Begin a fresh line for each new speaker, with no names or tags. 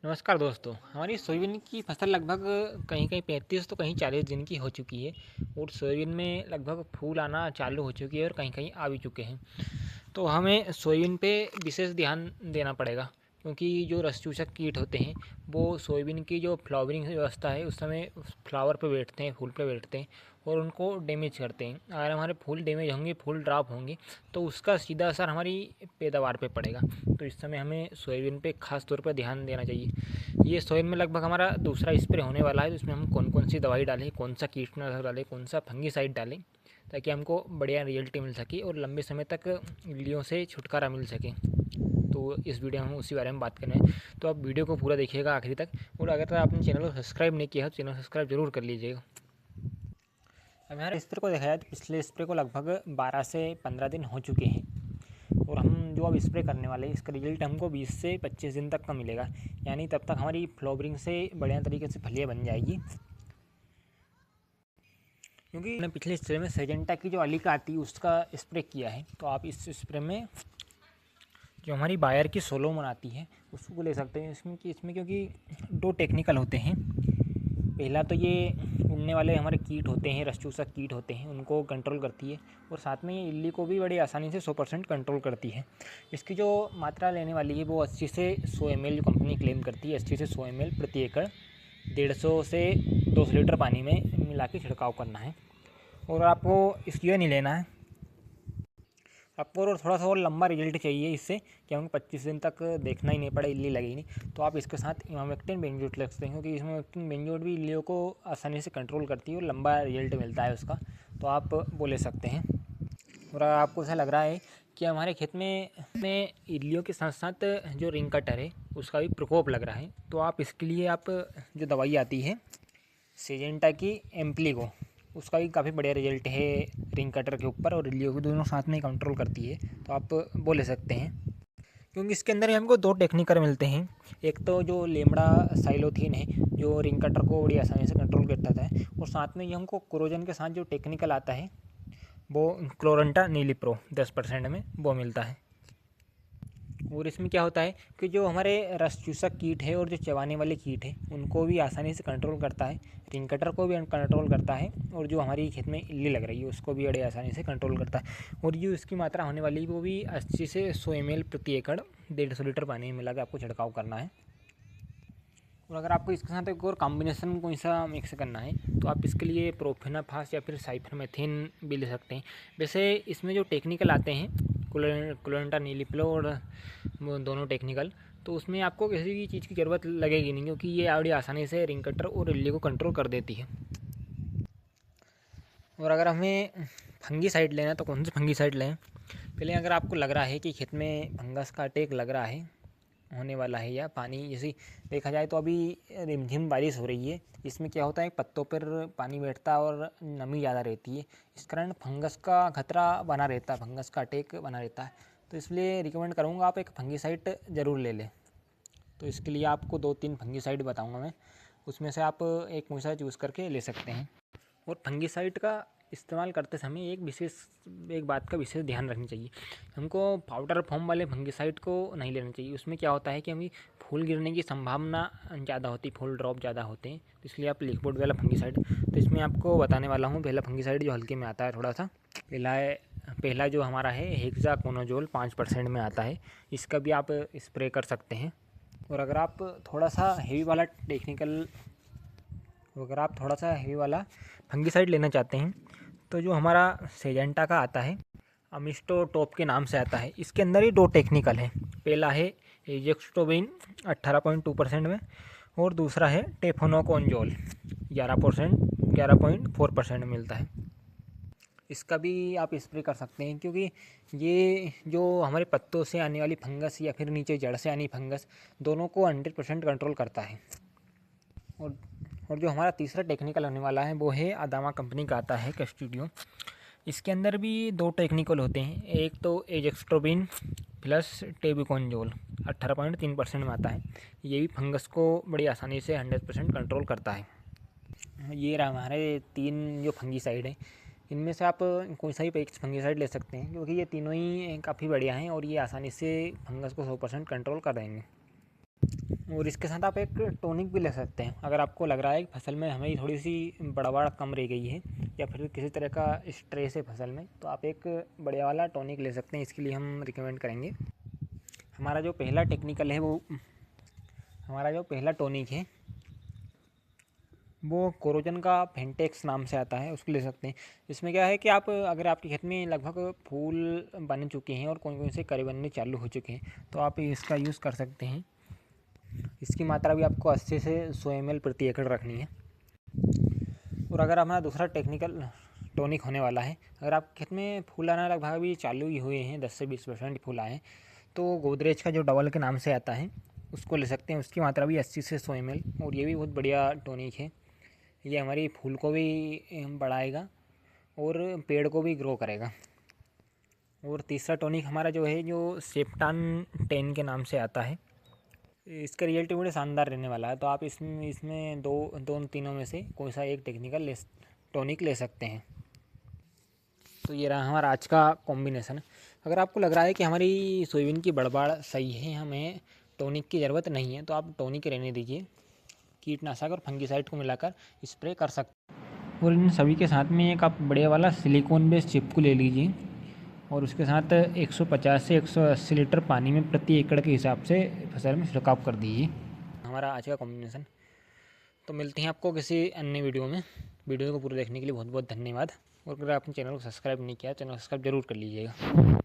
नमस्कार दोस्तों। हमारी सोयाबीन की फसल लगभग कहीं कहीं 35 तो कहीं 40 दिन की हो चुकी है और सोयाबीन में लगभग फूल आना चालू हो चुकी है और कहीं कहीं आ भी चुके हैं। तो हमें सोयाबीन पे विशेष ध्यान देना पड़ेगा, क्योंकि जो रस चूसक कीट होते हैं वो सोयाबीन की जो फ्लावरिंग व्यवस्था है उस समय फ्लावर पे बैठते हैं, फूल पे बैठते हैं और उनको डैमेज करते हैं। अगर हमारे फूल डैमेज होंगे, फूल ड्रॉप होंगे, तो उसका सीधा असर हमारी पैदावार पे पड़ेगा। तो इस समय हमें सोयाबीन पे खास तौर पर ध्यान देना चाहिए। ये सोयाबीन में लगभग हमारा दूसरा स्प्रे होने वाला है, तो इसमें हम कौन कौन सी दवाई डालें, कौन सा कीटनाशक डालें, कौन सा फंगीसाइड डालें, ताकि हमको बढ़िया रिजल्ट मिल सके और लंबे समय तक इल्लियों से छुटकारा मिल सके। तो इस वीडियो में हम उसी बारे में बात करें, तो आप वीडियो को पूरा देखिएगा आखिरी तक। और अगर आपने चैनल को सब्सक्राइब नहीं किया है तो चैनल सब्सक्राइब जरूर कर लीजिएगा। अब हमारे स्प्रे को देखा जाए तो पिछले स्प्रे को लगभग 12 से 15 दिन हो चुके हैं और हम जो अब स्प्रे करने वाले हैं इसका रिजल्ट हमको 20 से 25 दिन तक का मिलेगा। यानी तब तक हमारी फ्लावरिंग से बढ़िया तरीके से फलियाँ बन जाएगी। क्योंकि मैंने पिछले स्प्रे में सेजेंटा की जो अलीका आती है उसका स्प्रे किया है, तो आप इस स्प्रे में जो हमारी बायर की सोलोमन आती है उसको ले सकते हैं। इसमें क्योंकि दो टेक्निकल होते हैं। पहला तो ये उड़ने वाले हमारे कीट होते हैं, रस चूसक कीट होते हैं, उनको कंट्रोल करती है और साथ में ये इल्ली को भी बड़ी आसानी से 100% कंट्रोल करती है। इसकी जो मात्रा लेने वाली है वो 80 से 100 ml जो कंपनी क्लेम करती है, 80 से 100 ml प्रति एकड़ 150 से 200 लीटर पानी में मिला के छिड़काव करना है। और आपको इसकी नहीं लेना है, आपको और थोड़ा सा और लंबा रिजल्ट चाहिए इससे कि हमको 25 दिन तक देखना ही नहीं पड़े, इल्ली लगेगी नहीं, तो आप इसके साथ इमामेक्टिन बेंजोएट लग सकते हैं, क्योंकि इमामेक्टिन बेंजोएट भी इल्लियों को आसानी से कंट्रोल करती है और लंबा रिजल्ट मिलता है उसका, तो आप वो ले सकते हैं। और अगर आपको ऐसा लग रहा है कि हमारे खेत में इल्लियों के साथ साथ जो रिंग कटर है उसका भी प्रकोप लग रहा है, तो आप इसके लिए आप जो दवाई आती है सिजेंटा की एम्प्लीगो, उसका भी काफ़ी बढ़िया रिजल्ट है रिंग कटर के ऊपर, और इल्लियों को दोनों साथ में कंट्रोल करती है, तो आप वो ले सकते हैं। क्योंकि इसके अंदर ही हमको दो टेक्निकर मिलते हैं। एक तो जो लेमड़ा साइलोथीन है जो रिंग कटर को बड़ी आसानी से कंट्रोल करता है, और साथ में ये हमको क्रोजन के साथ जो टेक्निकल आता है वो क्लोरंटा नीलीप्रो 10% में वो मिलता है। और इसमें क्या होता है कि जो हमारे रस चूसक कीट है और जो चबाने वाले कीट है उनको भी आसानी से कंट्रोल करता है, रिंग कटर को भी कंट्रोल करता है, और जो हमारी खेत में इल्ली लग रही है उसको भी बड़े आसानी से कंट्रोल करता है। और जो इसकी मात्रा होने वाली है वो भी 80 से 100 ml प्रति एकड़ 150 लीटर पानी में मिला के आपको छिड़काव करना है। और अगर आपको इसके साथ एक और कॉम्बिनेशन कोई सा मिक्स करना है तो आप इसके लिए प्रोफेनाफास या फिर साइफरमेथ्रिन भी ले सकते हैं। वैसे इसमें जो टेक्निकल आते हैं क्लोरेंटा नीलिप्लो और वो दोनों टेक्निकल, तो उसमें आपको किसी भी चीज़ की ज़रूरत लगेगी नहीं, क्योंकि ये बड़ी आसानी से रिंग कटर और इल्ली को कंट्रोल कर देती है। और अगर हमें फंगीसाइड लेना है तो कौन सी फंगीसाइड लें? पहले अगर आपको लग रहा है कि खेत में फंगस का अटैक लग रहा है, होने वाला है, या पानी जैसे देखा जाए तो अभी रिमझिम बारिश हो रही है, इसमें क्या होता है पत्तों पर पानी बैठता है और नमी ज़्यादा रहती है, इस कारण फंगस का खतरा बना रहता है, फंगस का अटैक बना रहता है। तो इसलिए रिकमेंड करूँगा आप एक फंगीसाइड ज़रूर ले लें। तो इसके लिए आपको 2-3 फंगीसाइड बताऊँगा मैं, उसमें से आप एक मुझसे चूज़ करके ले सकते हैं। और फंगीसाइड का इस्तेमाल करते समय एक बात का विशेष ध्यान रखनी चाहिए, हमको पाउडर फॉर्म वाले फंगीसाइड को नहीं लेना चाहिए। उसमें क्या होता है कि हमें फूल गिरने की संभावना ज़्यादा होती है, फूल ड्रॉप ज़्यादा होते हैं, तो इसलिए आप लिक्विड वाला फंगीसाइड, तो इसमें आपको बताने वाला हूँ पहला फंगीसाइड जो हल्के में आता है थोड़ा सा, पहला जो हमारा है हेक्साकोनाजोल 5% में आता है, इसका भी आप स्प्रे कर सकते हैं। और अगर आप थोड़ा सा हेवी वाला फंगीसाइड लेना चाहते हैं तो जो हमारा सेजेंटा का आता है अमिस्टो टॉप के नाम से आता है, इसके अंदर ही दो टेक्निकल है। पहला है एजेक्स्टोबिन 18.2% में, और दूसरा है टेफोनोकोनजोल 11.4% में मिलता है। इसका भी आप स्प्रे कर सकते हैं, क्योंकि ये जो हमारे पत्तों से आने वाली फंगस या फिर नीचे जड़ से आनी फंगस, दोनों को 100% कंट्रोल करता है। और जो हमारा तीसरा टेक्निकल होने वाला है वो है अदामा कंपनी का आता है कैस्ट्यूडियो। इसके अंदर भी दो टेक्निकल होते हैं, एक तो एजेक्स्ट्रोबिन प्लस टेबिकोनजोल 18.3% में आता है, ये भी फंगस को बड़ी आसानी से 100% कंट्रोल करता है। ये रहा हमारे 3 जो फंगीसाइड हैं, इनमें से आप कोई सा भी एक फंगीसाइड ले सकते हैं, क्योंकि ये तीनों ही काफ़ी बढ़िया हैं और ये आसानी से फंगस को 100% कंट्रोल कर देंगे। और इसके साथ आप एक टॉनिक भी ले सकते हैं। अगर आपको लग रहा है कि फसल में हमें थोड़ी सी बढ़वाड़ कम रह गई है या फिर किसी तरह का स्ट्रेस है फसल में, तो आप एक बढ़िया वाला टॉनिक ले सकते हैं। इसके लिए हम रिकमेंड करेंगे, हमारा जो पहला टेक्निकल है वो हमारा जो पहला टॉनिक है वो कोरोजन का फेंटेक्स नाम से आता है, उसको ले सकते हैं। इसमें क्या है कि आप अगर आपके खेत में लगभग फूल बन चुके हैं और कौन कौन से करी बनने चालू हो चुके हैं, तो आप इसका यूज़ कर सकते हैं। इसकी मात्रा भी आपको 80 से 100 ml प्रति एकड़ रखनी है। और अगर हमारा दूसरा टेक्निकल टॉनिक होने वाला है, अगर आप खेत में फूल आना लगभग अभी चालू ही हुए हैं, 10 से 20% फूल आए हैं, तो गोदरेज का जो डबल के नाम से आता है उसको ले सकते हैं। उसकी मात्रा भी 80 से 100 ml, और ये भी बहुत बढ़िया टॉनिक है। ये हमारी फूल को भी बढ़ाएगा और पेड़ को भी ग्रो करेगा। और तीसरा टॉनिक हमारा जो है, जो सेप्टान 10 के नाम से आता है, इसका रिजल्ट बड़े शानदार रहने वाला है। तो आप इसमें दोनों तीनों में से कोई सा एक टेक्निकल टॉनिक ले सकते हैं। तो ये रहा हमारा आज का कॉम्बिनेशन। अगर आपको लग रहा है कि हमारी सोयाबीन की बढ़बाड़ सही है, हमें टॉनिक की ज़रूरत नहीं है, तो आप टॉनिक रहने दीजिए। कीटनाशक और फंगीसाइड को मिलाकर स्प्रे कर सकते हैं। और इन सभी के साथ में एक आप बढ़िया वाला सिलिकॉन बेस्ड चिपकू ले लीजिए और उसके साथ 150 से 180 लीटर पानी में प्रति एकड़ के हिसाब से फसल में छिड़काव कर दीजिए। हमारा आज का कॉम्बिनेशन। तो मिलते हैं आपको किसी अन्य वीडियो में। वीडियो को पूरा देखने के लिए बहुत बहुत धन्यवाद। और अगर आपने चैनल को सब्सक्राइब नहीं किया, चैनल को सब्सक्राइब जरूर कर लीजिएगा।